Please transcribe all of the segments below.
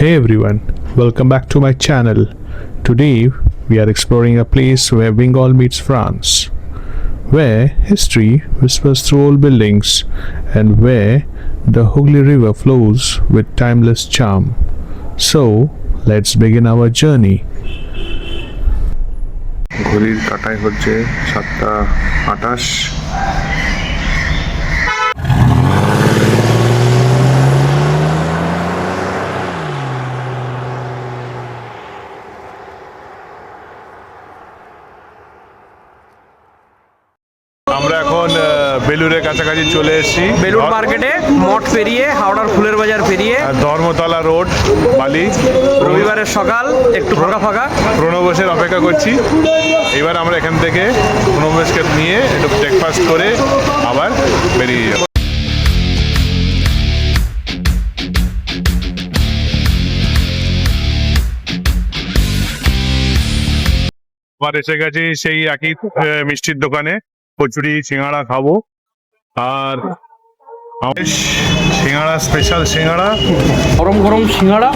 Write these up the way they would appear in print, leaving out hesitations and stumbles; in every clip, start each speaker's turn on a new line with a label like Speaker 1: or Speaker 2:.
Speaker 1: Hey everyone, welcome back to my channel. Today we are exploring a place where Bengal meets France, where history whispers through old buildings and where the Hooghly River flows with timeless charm. So let's begin our journey. ঘড়ির কাঁটায় হচ্ছে 7:28। আমরা এখন বেলুরের কাছাকাছি চলে এসেছি।
Speaker 2: বেলুর মার্কেটে মঠ পেরিয়ে হাওড়ার ফুলের বাজার পেরিয়ে
Speaker 1: ধর্মতলা রোড বালি।
Speaker 2: রবিবারের সকাল একটু ফাঁকা ফাঁকা।
Speaker 1: প্রণবেশের অপেক্ষা করছি। এবার আমরা এখান থেকে প্রণবেশকে নিয়ে একটু ব্রেকফাস্ট করে আবার বেরিয়ে যাব। আবার এসে গেছি সেই একই মিষ্টির দোকানে, কচুরি সিঙ্গাড়া খাবো। আর সিঙ্গাড়া, স্পেশাল সিঙ্গাড়া,
Speaker 2: গরম গরম সিঙ্গাড়া,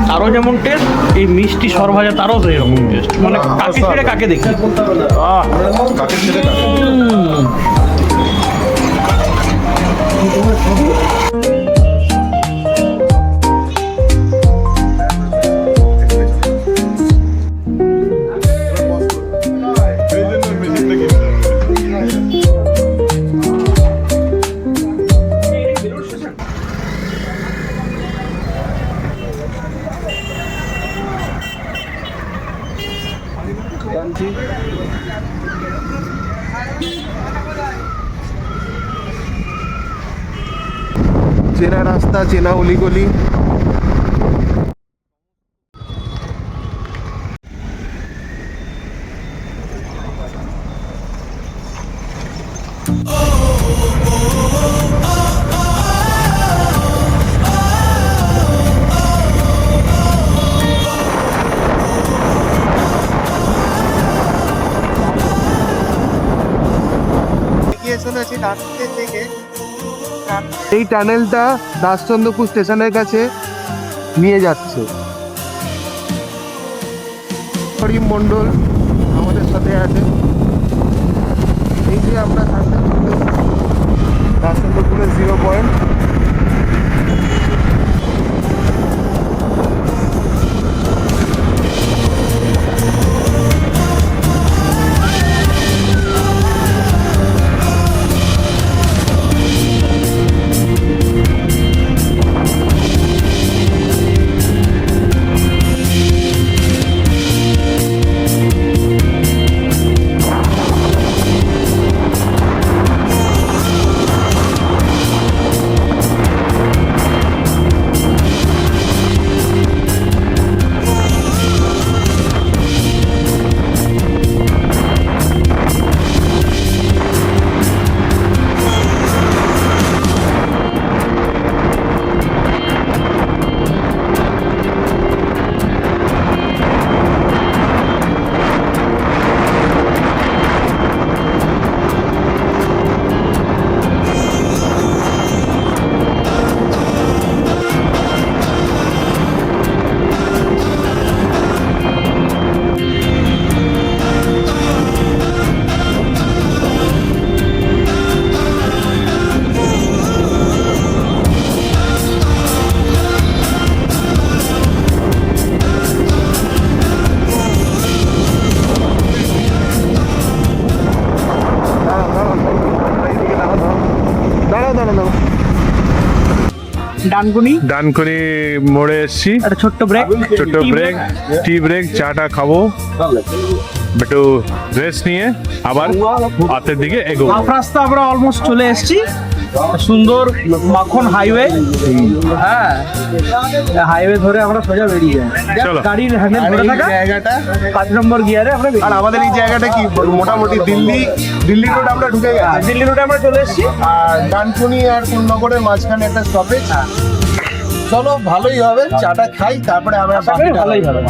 Speaker 2: তারও যেমন টেস্ট, এই মিষ্টি সরভাজা তারও তো এরকম টেস্ট। মানে কাকে ছেড়ে কাকে দেখি।
Speaker 1: কাকে ছেড়ে কাকে।
Speaker 3: চেনা রাস্তা, চেনা অলিগলি। এই টানেলটা দাসচন্দ্রপুর স্টেশনের কাছে নিয়ে যাচ্ছে। করিম মন্ডল আমাদের সাথে আছে। এই যে আমরা দাসচন্দ্রপুরের 0 পয়েন্ট।
Speaker 1: ডানকুনি মোড়ে এসেছি।
Speaker 2: একটা ছোট্ট ব্রেক,
Speaker 1: টি ব্রেক, চাটা খাবো, একটু রেস্ট নিয়ে আবার রাতের দিকে এগোবো।
Speaker 2: হাফ রাস্তা আমরা অলমোস্ট চলে এসেছি। সুন্দর মাখন হাইওয়ে। হ্যাঁ, হাইওয়ে ধরে আমরা সোজা বেরিয়ে যাই।
Speaker 1: চলো।
Speaker 2: গাড়ির হ্যান্ডেল ধরে থাকা,
Speaker 3: জায়গাটা
Speaker 2: 5 নম্বর গিয়ারে আমরা
Speaker 3: আর আমাদের এই জায়গাটা কি মোটামুটি দিল্লি রোড আমরা ঢুকে গেছি,
Speaker 2: দিল্লি রোডে আমরা চলে এসেছি।
Speaker 3: আর ডানকুনি আর কোন্নগরের মাঝখানে একটা স্টপেজ। চলো, ভালোই হবে, চাটা খাই, তারপরে আমরা
Speaker 2: ভালোই হবে।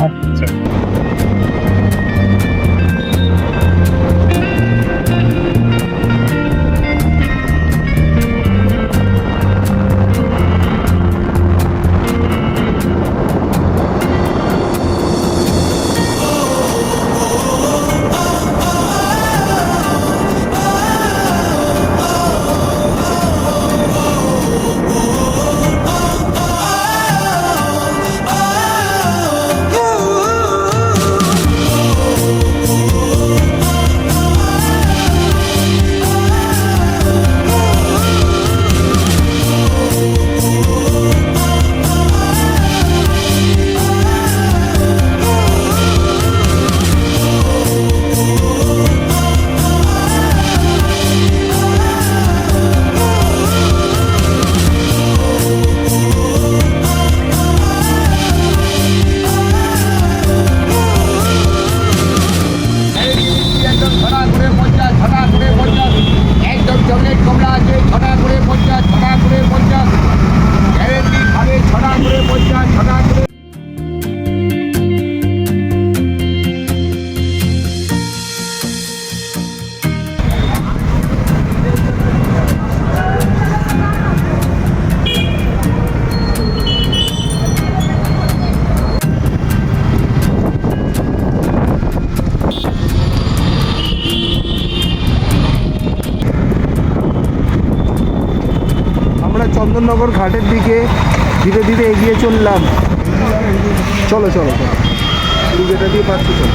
Speaker 3: চন্দননগর ঘাটের দিকে ধীরে ধীরে এগিয়ে চললাম। চলো চলো চলো, তুমি যেটা দিয়ে পাচ্ছি চলো।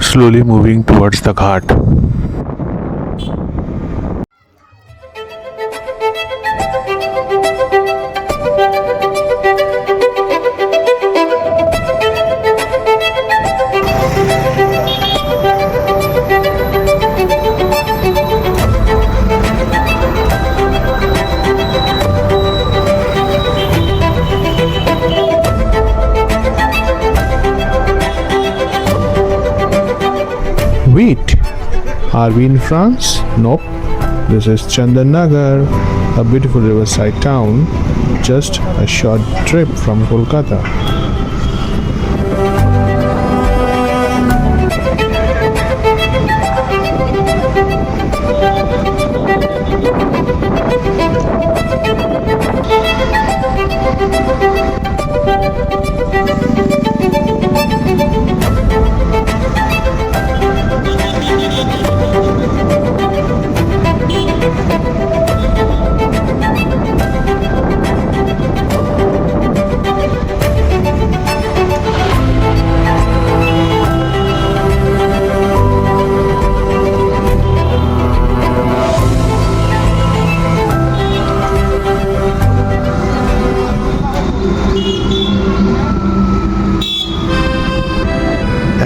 Speaker 1: Slowly moving towards the ghat. Wait, are we in France? Nope. This is Chandannagar, a beautiful riverside town, just a short trip from Kolkata.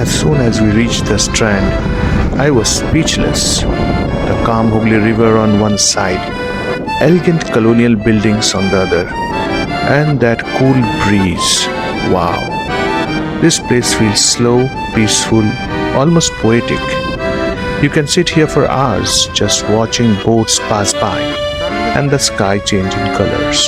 Speaker 1: As soon as we reached the strand, I was speechless. The calm Hooghly River on one side, elegant colonial buildings on the other, and that cool breeze. Wow! This place feels slow, peaceful, almost poetic. You can sit here for hours just watching boats pass by and the sky change in colors.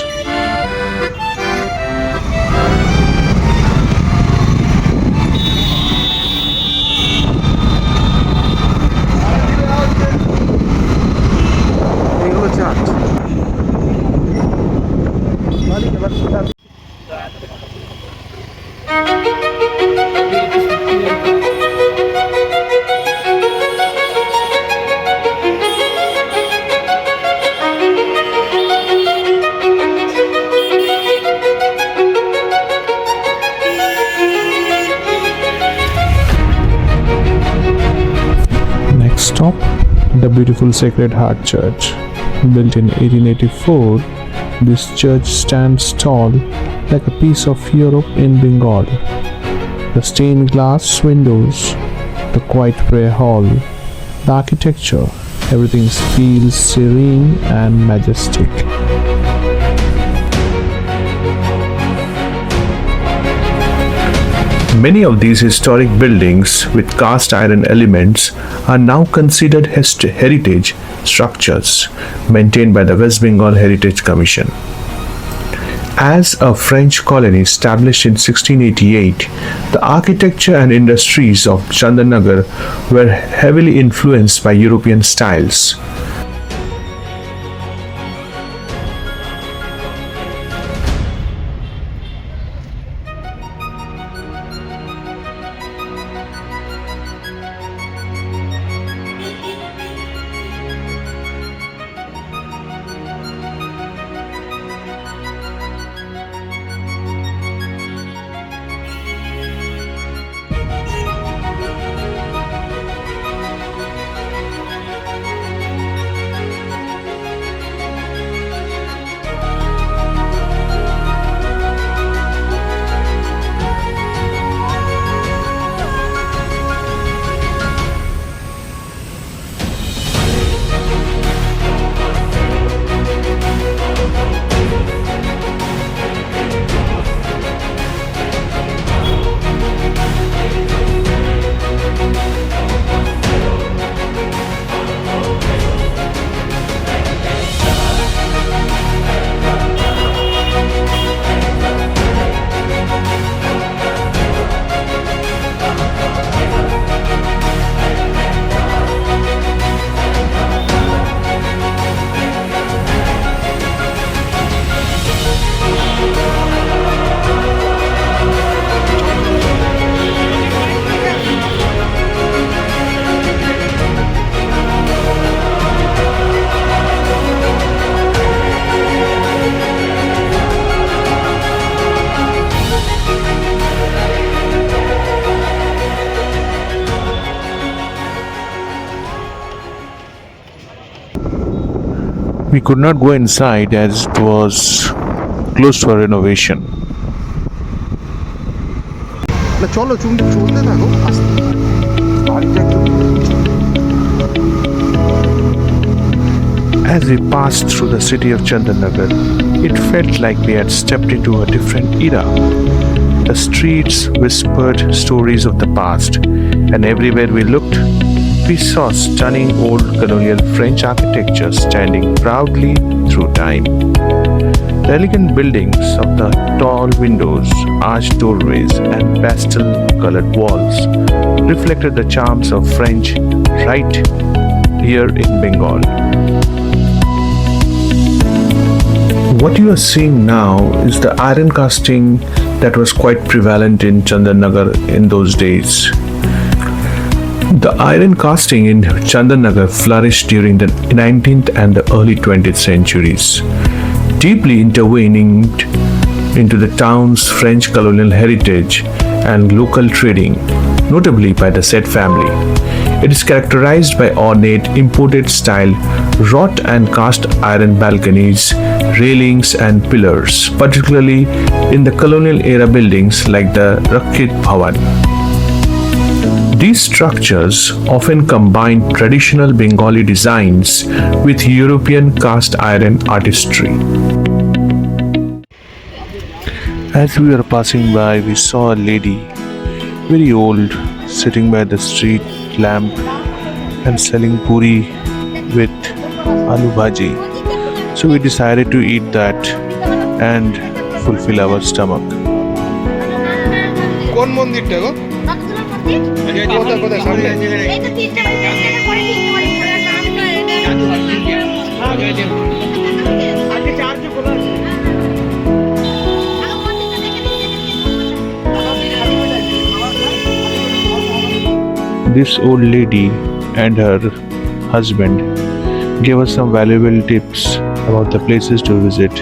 Speaker 1: Stop, the beautiful Sacred Heart Church. Built in 1884, this church stands tall like a piece of Europe in Bengal. The stained glass windows, the quiet prayer hall, the architecture, everything feels serene and majestic. Many of these historic buildings with cast iron elements are now considered heritage structures maintained by the West Bengal Heritage Commission. As a French colony established in 1688, the architecture and industries of Chandannagar were heavily influenced by European styles. We could not go inside as it was closed for renovation.
Speaker 3: না চলো তুমি চলতে থাকো আস্তে গাড়িটা একটু
Speaker 1: As we passed through the city of Chandannagar, it felt like we had stepped into a different era. The streets whispered stories of the past, and everywhere we looked, we saw stunning old colonial French architecture standing proudly through time. The elegant buildings of the tall windows, arched doorways, and pastel-colored walls reflected the charms of French right here in Bengal. What you are seeing now is the iron casting that was quite prevalent in Chandannagar in those days. The iron casting in Chandannagar flourished during the 19th and the early 20th centuries, deeply intervening into the town's French colonial heritage and local trading, notably by the said family. It is characterized by ornate imported style wrought and cast iron balconies, railings and pillars, particularly in the colonial era buildings like the Rakit Bhawan. These structures often combine traditional Bengali designs with European cast iron artistry. As we were passing by, we saw a lady, very old, sitting by the street lamp and selling puri with aloo bhaji. So we decided to eat that and fulfill our stomach.
Speaker 3: কোন মন্দিরটা গো কোথায় কোথায় সামনে
Speaker 1: This old lady and her husband gave us some valuable tips about the places to visit.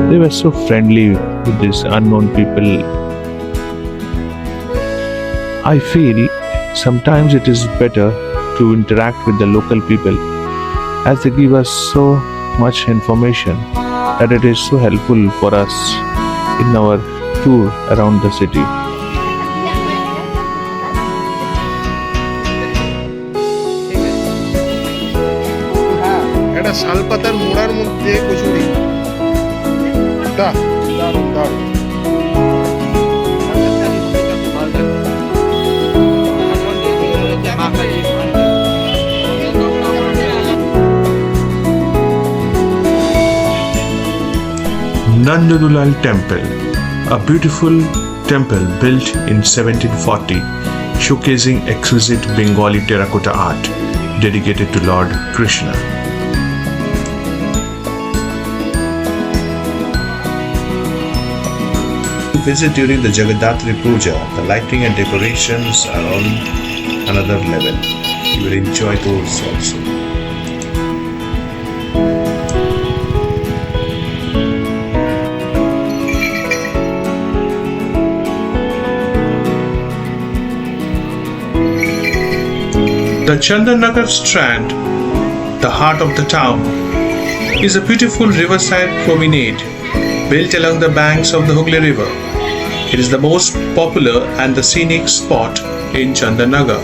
Speaker 1: They were so friendly with these unknown people. I feel sometimes it is better to interact with the local people as they give us so much information that it is so helpful for us in our tour around the city.
Speaker 3: শালপাতার মোড়ার মধ্যে কচুরি, দারুণ দারুণ।
Speaker 4: Nandadulal Temple, a beautiful temple built in 1740, showcasing exquisite Bengali terracotta art dedicated to Lord Krishna. Visit during the Jagaddatri Puja. The lighting and decorations are on another level. You will enjoy those also. The Chandannagar Strand, the heart of the town, is a beautiful riverside promenade built along the banks of the Hooghly River. It is the most popular and the scenic spot in Chandannagar.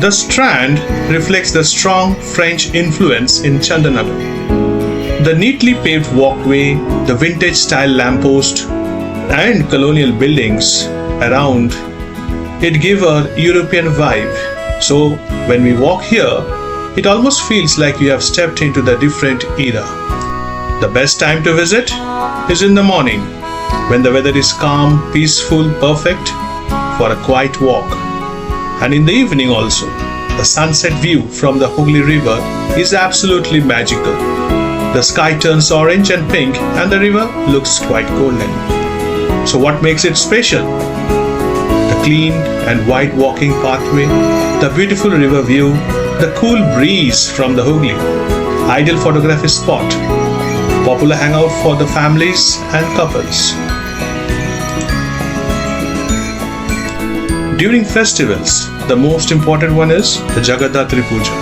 Speaker 4: The Strand reflects the strong French influence in Chandannagar. The neatly paved walkway, the vintage-style lamppost, and colonial buildings around it give a European vibe. So when we walk here, it almost feels like you have stepped into the different era. The best time to visit is in the morning, when the weather is calm, peaceful, perfect for a quiet walk. And in the evening also, the sunset view from the Hooghly River is absolutely magical. The sky turns orange and pink and the river looks quite golden. So what makes it special? The clean and wide walking pathway, the beautiful river view, the cool breeze from the Hooghly, ideal photography spot, popular hangout for the families and couples. During festivals, the most important one is the Jagaddatri Puja.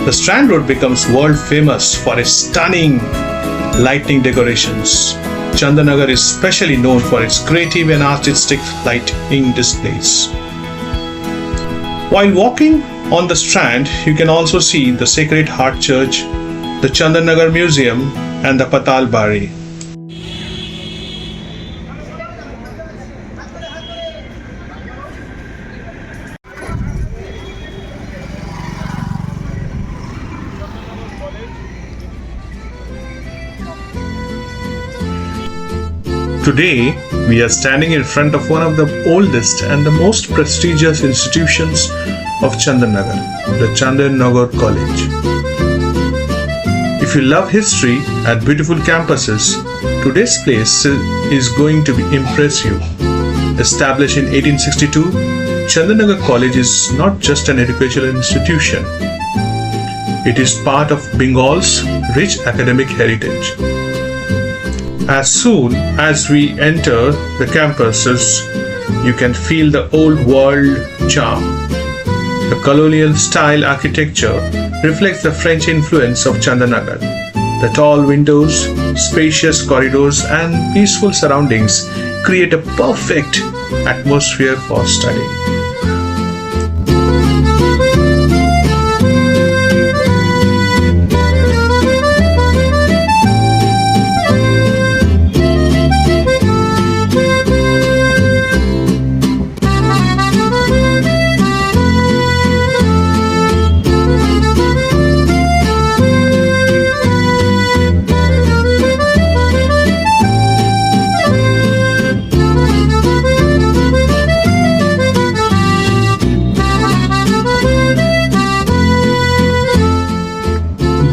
Speaker 4: The Strand Road becomes world famous for its stunning lightning decorations. Chandannagar is specially known for its creative and artistic lighting displays. While walking on the Strand, you can also see the Sacred Heart Church, the Chandannagar Museum, and the Patal Bari. Today, we are standing in front of one of the oldest and the most prestigious institutions of Chandannagar, the Chandannagar College. If you love history and beautiful campuses, today's place is going to impress you. Established in 1862, Chandannagar College is not just an educational institution. It is part of Bengal's rich academic heritage. As soon as we enter the campuses, you can feel the old world charm. The colonial style architecture reflects the French influence of Chandannagar. The tall windows, spacious corridors, and peaceful surroundings create a perfect atmosphere for study.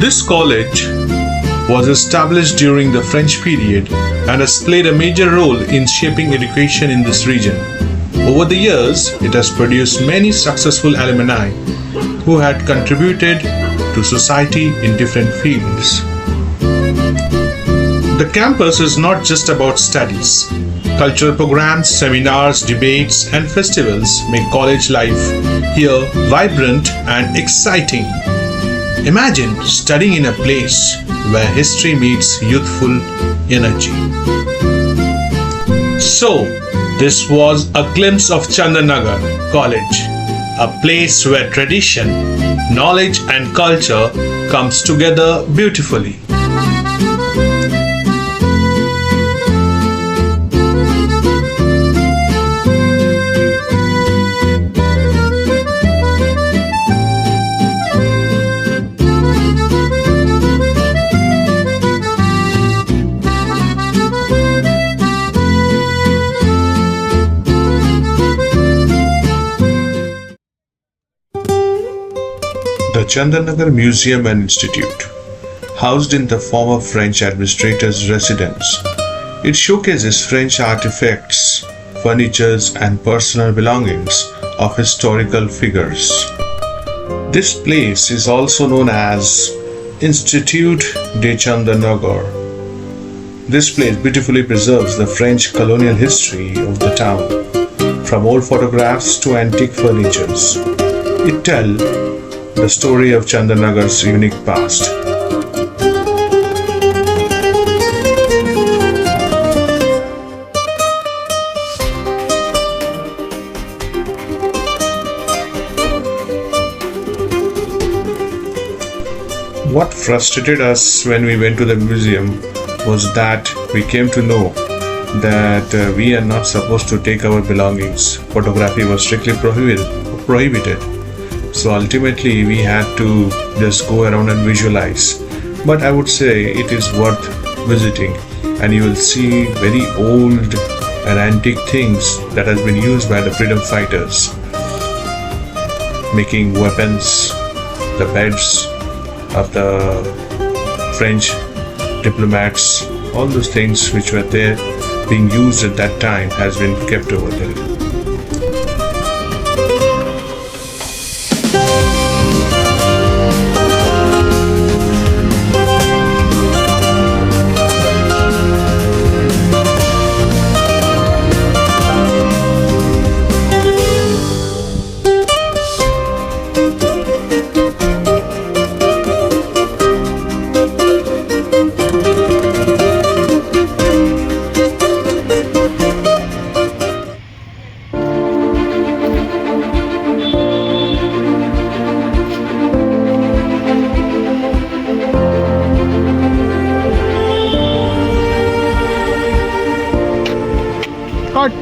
Speaker 4: This college was established during the French period and has played a major role in shaping education in this region. Over the years, it has produced many successful alumni who had contributed to society in different fields. The campus is not just about studies. Cultural programs, seminars, debates, and festivals make college life here vibrant and exciting. Imagine studying in a place where history meets youthful energy. So, this was a glimpse of Chandannagar College, a place where tradition knowledge and culture comes together beautifully. The Chandannagar Museum and Institute, housed in the former French administrator's residence. It showcases French artifacts, furnitures, and personal belongings of historical figures. This place is also known as Institut de Chandannagar. This place beautifully preserves the French colonial history of the town, from old photographs to antique furnitures. It tells the story of Chandannagar's unique past. What frustrated us when we went to the museum was that we came to know that we are not supposed to take our belongings. Photography was strictly prohibited. So ultimately we had to just go around and visualize. But I would say it is worth visiting, and you will see very old and antique things that has been used by the freedom fighters, making weapons, the beds of the French diplomats, all those things which were there being used at that time has been kept over there.
Speaker 3: Cut.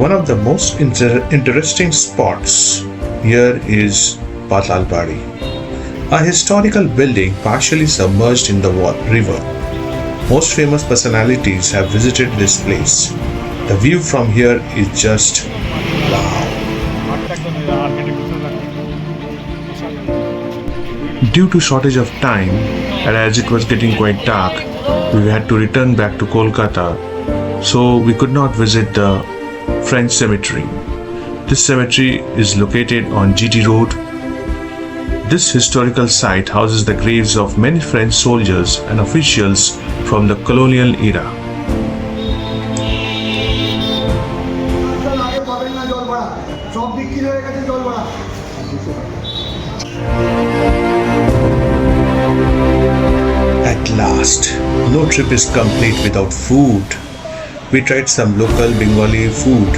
Speaker 4: One of the most interesting spots here is Patal Bari, a historical building partially submerged in the river. Most famous personalities have visited this place. The view from here is just wow. Due to shortage of time, and as it was getting quite dark, we had to return back to Kolkata, so we could not visit the French cemetery. This cemetery is located on GT Road. This historical site houses the graves of many French soldiers and officials from the colonial era. At last, no trip is complete without food. We tried some local Bengali food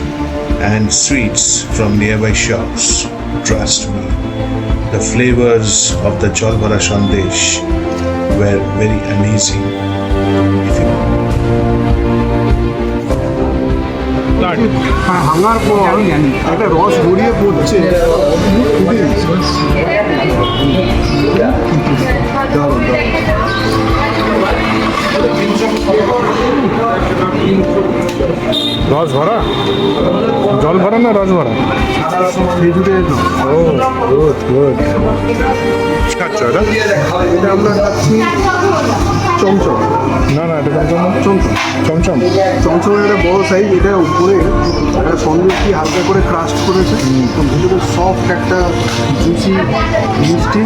Speaker 4: and sweets from nearby shops. Trust me, the flavors of the Jolbara Sandesh were very amazing.
Speaker 3: ভাঙার পর একটা রস গড়িয়ে পড়ছে দারুণ রস ভরা, জল ভরা না রস ভরা? খেজুরের রস। ও গুড গুড।
Speaker 1: খাচ্ছ এটা?
Speaker 3: এটা আমরা খাচ্ছি চমচম।
Speaker 1: না না, এটা চমচম না।
Speaker 3: চমচম
Speaker 1: চমচম।
Speaker 3: চমচমের একটা বড় সাইজ। এটা উপরে একটা সন্দেশ দিয়ে হালকা করে ক্রাস্ট করেছে, তো ভিতরে সফট একটা জুসি মিষ্টি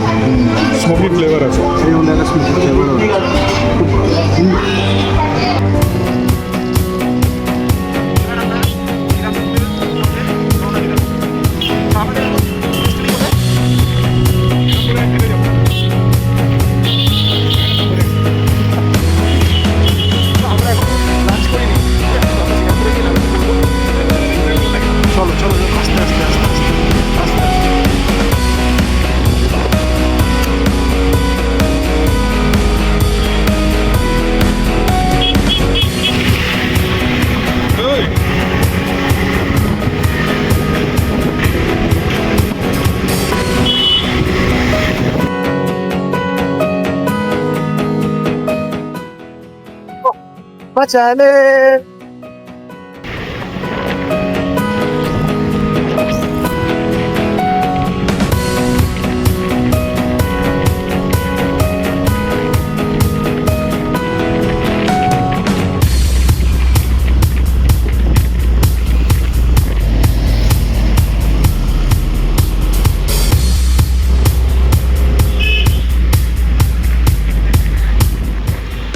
Speaker 1: স্মোকি ফ্লেভার আছে।
Speaker 3: এই মধ্যে একটা স্মোকি ফ্লেভার আছে, খুব ভালো। চলো চলো আস্তে আস্তে আস্তে আস্তে বাঁচালে।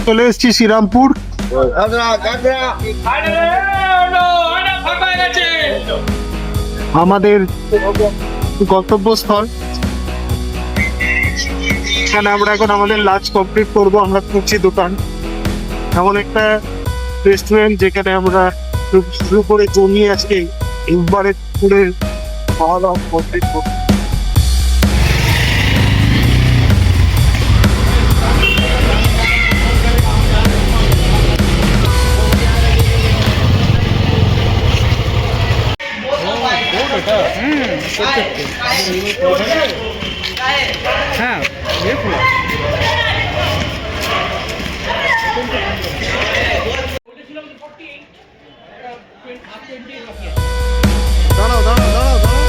Speaker 3: চলে এসেছি শ্রীরামপুর। আমাদের গন্তব্যস্থল, এখানে আমরা এখন আমাদের লাঞ্চ কমপ্লিট করবো। আমরা খুঁজছি দোকান, এমন একটা রেস্টুরেন্ট যেখানে আমরা শুরু করে জমিয়ে আজকে একবারে পুরে খাওয়া দাওয়া কমপ্লিট করবো।
Speaker 2: হ্যাঁ
Speaker 3: দাঁড়াও দাঁড়াও দাঁড়াও দাঁড়াও।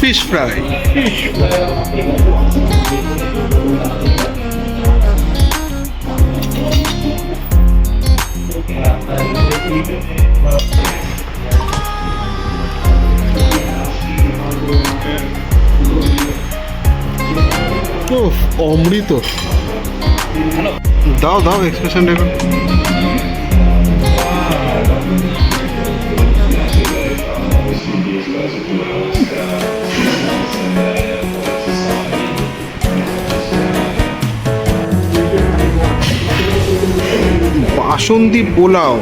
Speaker 3: Fish fry. অমৃত। দাও দাও এক্সপ্রেশন দেখো। বাসন্তী পোলাও,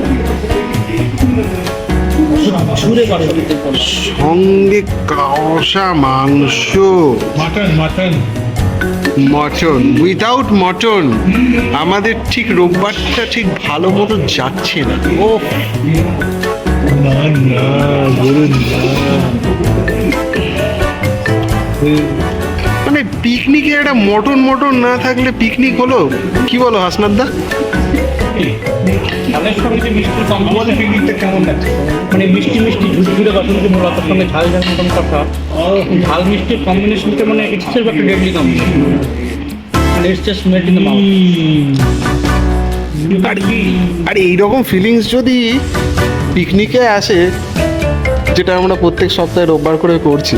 Speaker 3: সঙ্গে কষা মাংস, মটন। উইদাউট মটন আমাদের ঠিক রোববারটা ঠিক ভালো মতো যাচ্ছে না। ও মানে পিকনিকে একটা মটন মটন না থাকলে পিকনিক হলো? কি বলো হাসনাদ দা?
Speaker 2: ঝালের সঙ্গে যে মিষ্টির কম্বিনেশন পিকনিকটা কেমন লাগছে? মানে মিষ্টি মিষ্টি ঝুরঝুরে বাসন্তী মূলতার সঙ্গে ঝাল ঝাল মতন কথা, ঝাল মিষ্টির কম্বিনেশনটা মানে ইটসেলফ একটা ডেডলি কম্বিনেশন, মানে it's just melt in the mouth.
Speaker 3: আর এইরকম ফিলিংস যদি পিকনিকে আসে, যেটা আমরা প্রত্যেক সপ্তাহে রোববার করে করছি,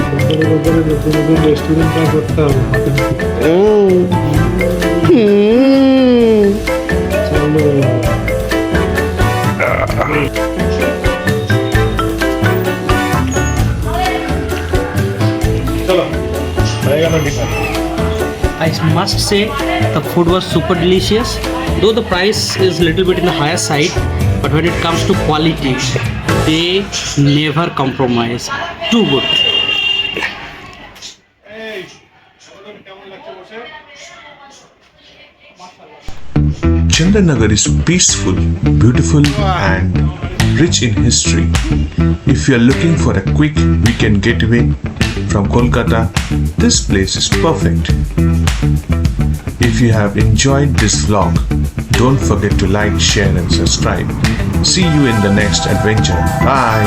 Speaker 2: I must say the food was super delicious, though the price is a little bit in the higher side, but when it comes to quality, they never compromise. Too good.
Speaker 4: Chandannagar is peaceful, beautiful, and rich in history. If you are looking for a quick weekend getaway from Kolkata, this place is perfect. If you have enjoyed this vlog, don't forget to like, share, and subscribe. See you in the next adventure. Bye.